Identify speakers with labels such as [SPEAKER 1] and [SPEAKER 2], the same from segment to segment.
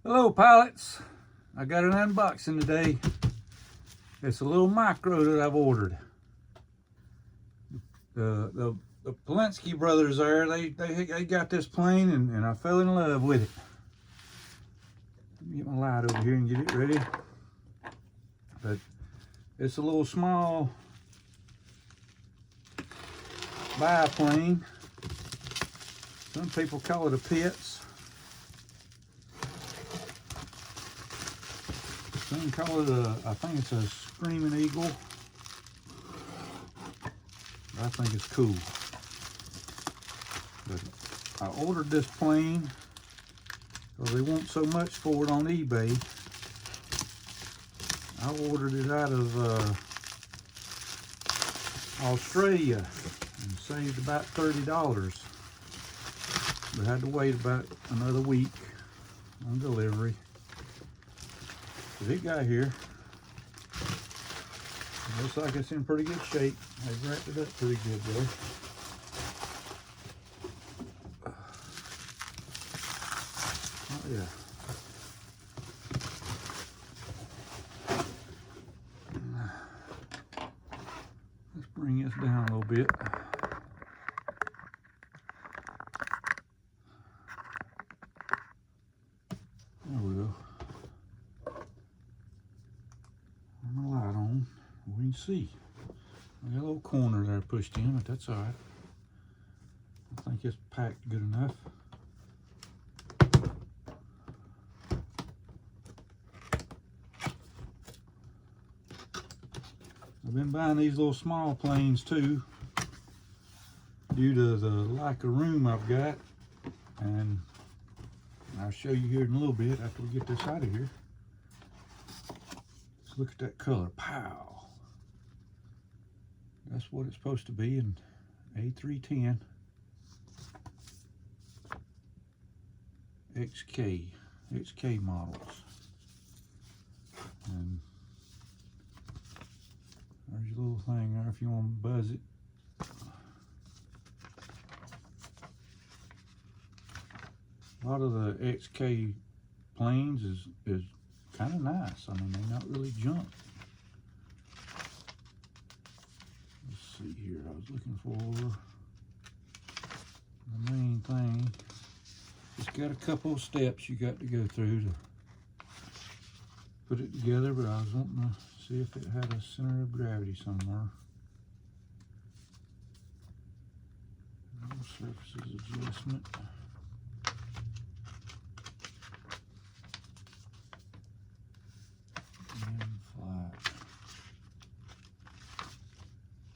[SPEAKER 1] Hello pilots, I got an unboxing today. It's a little micro that I've ordered. The Polinsky brothers there, they got this plane and I fell in love with it. Let me get my light over here and get it ready. But it's a little small biplane. Some people call it a Pitts. Some call it I think it's a Screaming Eagle. I think it's cool. But I ordered this plane because they want so much for it on eBay. I ordered it out of Australia and saved about $30. But had to wait about another week on delivery. But it got here. It looks like it's in pretty good shape. They wrapped it up pretty good though. Oh yeah. Let's bring this down a little bit. There we go. Turn the light on. We can see. I got a little corner there pushed in, but that's all right. I think it's packed good enough. I've been buying these little small planes too, due to the lack of room I've got, and I'll show you here in a little bit after we get this out of here. Let's look at that color. Pow! That's what it's supposed to be in A310 XK models. And there's your little thing there if you want to buzz it. A lot of the XK planes is kind of nice. I mean, they're not really junk. Let's see here. I was looking for the main thing. It's got a couple of steps you got to go through to put it together, but I was wanting to see if it had a center of gravity somewhere. Surfaces adjustment. And flat.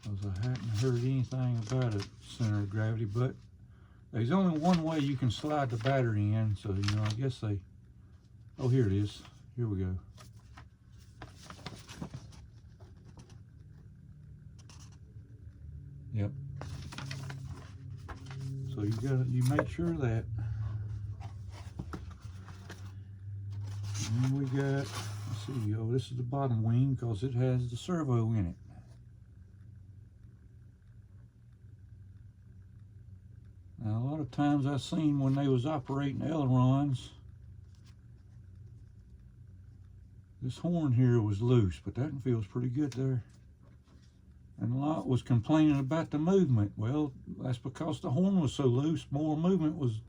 [SPEAKER 1] Because I hadn't heard anything about a center of gravity, but there's only one way you can slide the battery in, so you know, I guess they, oh, here it is. Here we go. Yep. So you make sure of that. And then we got, let's see, oh, this is the bottom wing because it has the servo in it. Now, a lot of times I've seen when they was operating ailerons, this horn here was loose, but that feels pretty good there. And a lot was complaining about the movement. Well, that's because the horn was so loose, more movement was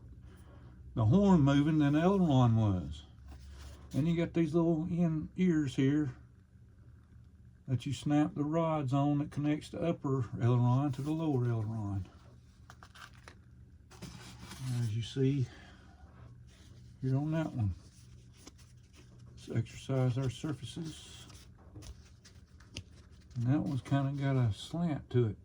[SPEAKER 1] the horn moving than the aileron was. And you got these little ears here that you snap the rods on that connects the upper aileron to the lower aileron. As you see here on that one, let's exercise our surfaces. And that one's kind of got a slant to it.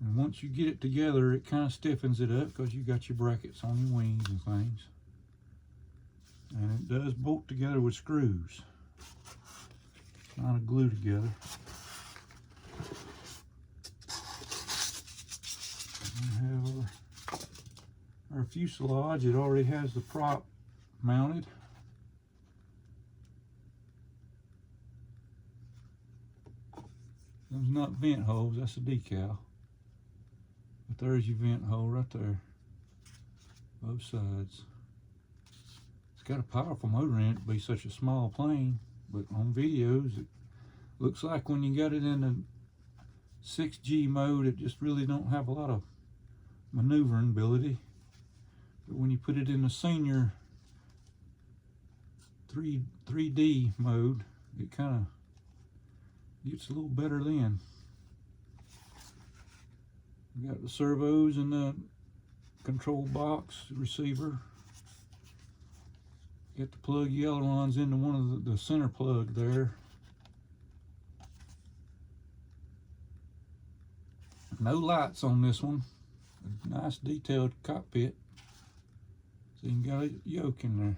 [SPEAKER 1] And once you get it together, it kind of stiffens it up because you got your brackets on your wings and things. And it does bolt together with screws. It's not a glue together. We have our fuselage. It already has the prop mounted. Those not vent holes, that's a decal. But there's your vent hole right there, both sides. It's got a powerful motor in it to be such a small plane, but on videos it looks like when you got it in the 6G mode, it just really don't have a lot of maneuvering ability. But when you put it in the senior 3D mode, it kind of gets a little better then. We got the servos and the control box receiver. Get the plug ailerons into one of the center plug there. No lights on this one. A nice detailed cockpit. So you got a yoke in there.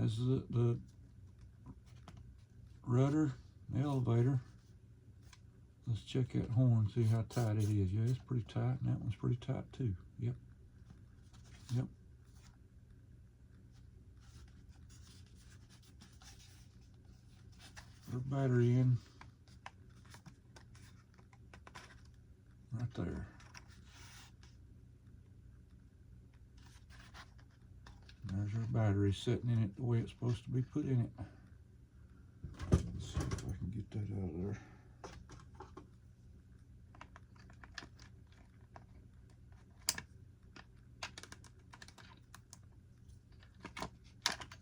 [SPEAKER 1] Has the rudder, the elevator. Let's check that horn, see how tight it is. Yeah, it's pretty tight, and that one's pretty tight too. Yep. Yep. Put our battery in. Right there. There's our battery sitting in it the way it's supposed to be put in it. Let's see if I can get that out of there.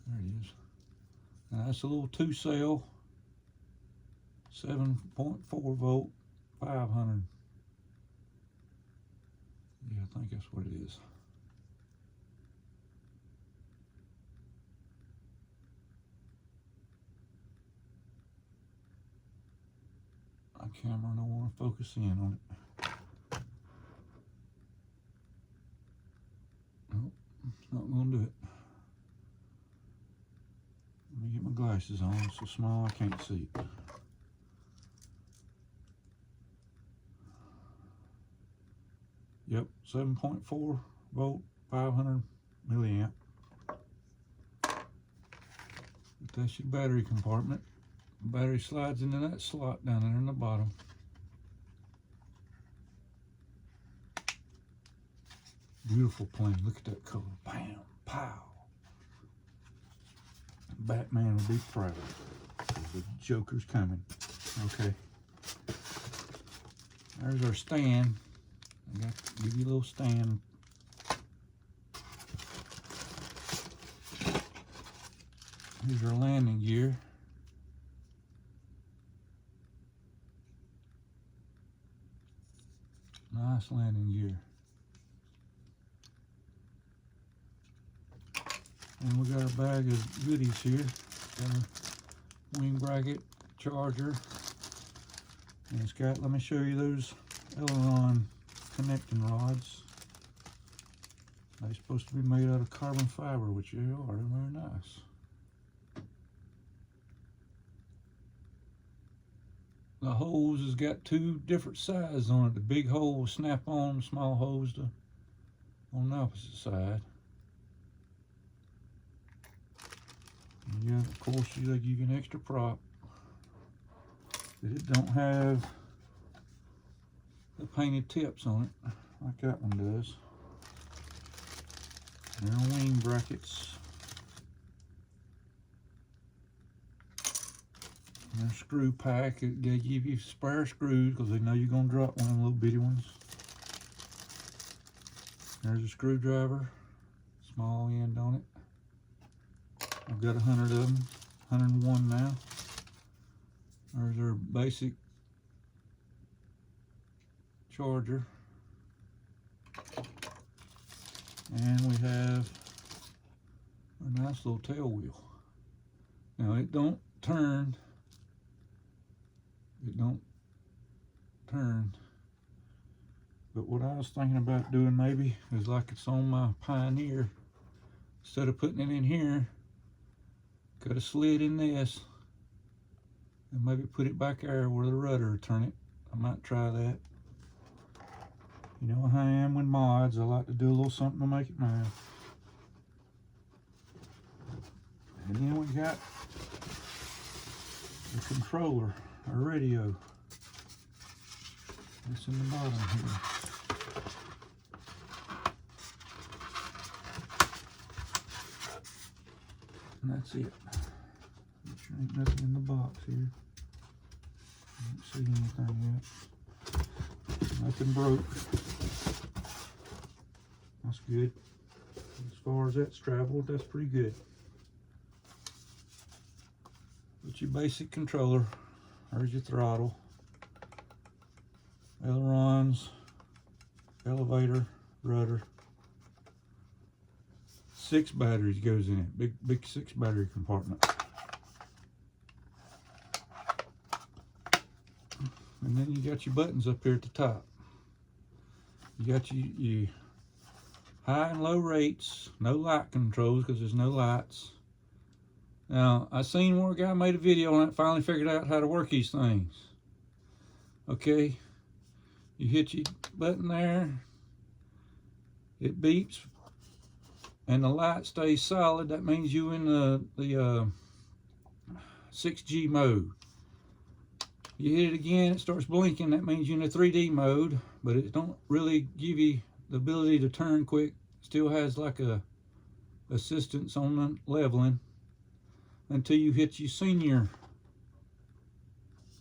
[SPEAKER 1] There it is. Now that's a little 2-cell, 7.4 volt, 500. Yeah, I think that's what it is. My camera don't want to focus in on it. Nope, it's not going to do it. Let me get my glasses on. It's so small I can't see it. Yep, 7.4 volt, 500 milliamp. But that's your battery compartment. The battery slides into that slot down there in the bottom. Beautiful plane. Look at that color. Bam, pow. Batman would be proud. The Joker's coming. Okay. There's our stand. I got to give you a little stand. Here's our landing gear. Nice landing gear. And we got a bag of goodies here. Got a wing bracket, charger. And it's got, let me show you those aileron connecting rods. They're supposed to be made out of carbon fiber, which they are. They're very nice. The hose has got two different sizes on it. The big hole will snap on, the small hose on the opposite side. And yeah, of course, you get an extra prop. But it don't have the painted tips on it like that one does. They're wing brackets. And a screw pack. They give you spare screws because they know you're going to drop one of the little bitty ones. There's a screwdriver, small end on it. I've got 100 of them, 101 now. There's our basic charger. And we have a nice little tail wheel. Now it don't turn. It don't turn. But what I was thinking about doing maybe is like it's on my Pioneer. Instead of putting it in here, cut a slit in this and maybe put it back there where the rudder will turn it. I might try that. You know how I am with mods. I like to do a little something to make it mine. And then we got the controller, our radio. This in the bottom here. And that's it. Make sure ain't nothing in the box here. Don't see anything yet. Nothing broke. That's good. As far as that's traveled, that's pretty good. But your basic controller, there's your throttle, ailerons, elevator, rudder. 6 batteries goes in it, big 6 battery compartment. And then you got your buttons up here at the top. You got your high and low rates, no light controls because there's no lights. Now, I seen where a guy made a video on it, finally figured out how to work these things. Okay, you hit your button there, it beeps, and the light stays solid. That means you in the 6G mode. You hit it again, it starts blinking. That means you're in the 3D mode, but it don't really give you the ability to turn quick. Still has like a assistance on the leveling until you hit your senior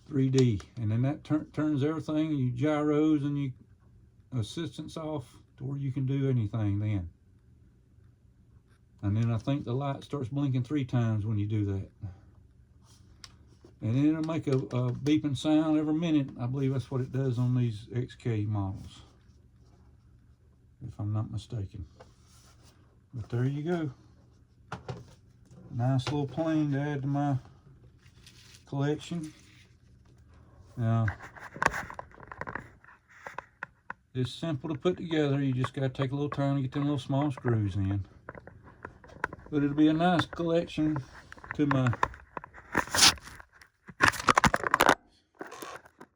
[SPEAKER 1] 3D, and then that turns everything, you gyros and you assistance off to where you can do anything then. And then I think the light starts blinking 3 times when you do that. And then it'll make a beeping sound every minute. I believe that's what it does on these XK models, if I'm not mistaken. But there you go. Nice little plane to add to my collection. Now, it's simple to put together. You just got to take a little time to get them little small screws in. But it'll be a nice collection to my...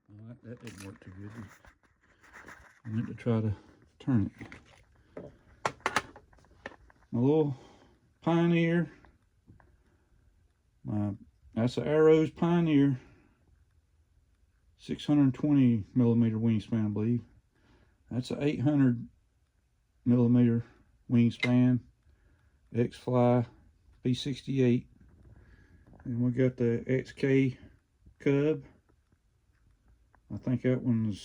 [SPEAKER 1] Well, that didn't work too good. I meant to try to turn it. My little Pioneer. That's an Arrows Pioneer. 620 millimeter wingspan, I believe. That's an 800 millimeter wingspan. X-Fly P68. And we got the XK Cub. I think that one's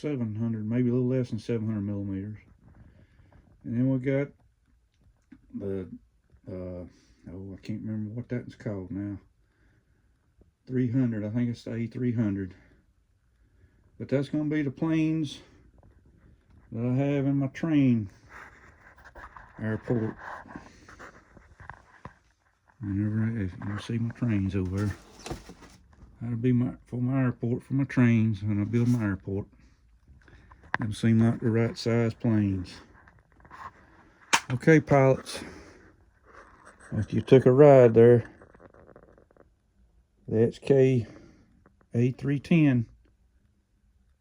[SPEAKER 1] 700, maybe a little less than 700 millimeters. And then we got the, oh, I can't remember what that one's called now. 300, I think it's the A300. But that's going to be the planes that I have in my train airport. Whenever you see my trains over there, that'll be for my airport, for my trains when I build my airport. Them seem like the right size planes. Okay, pilots, if you took a ride there, the XK A310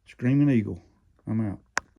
[SPEAKER 1] Screaming Eagle. I'm out.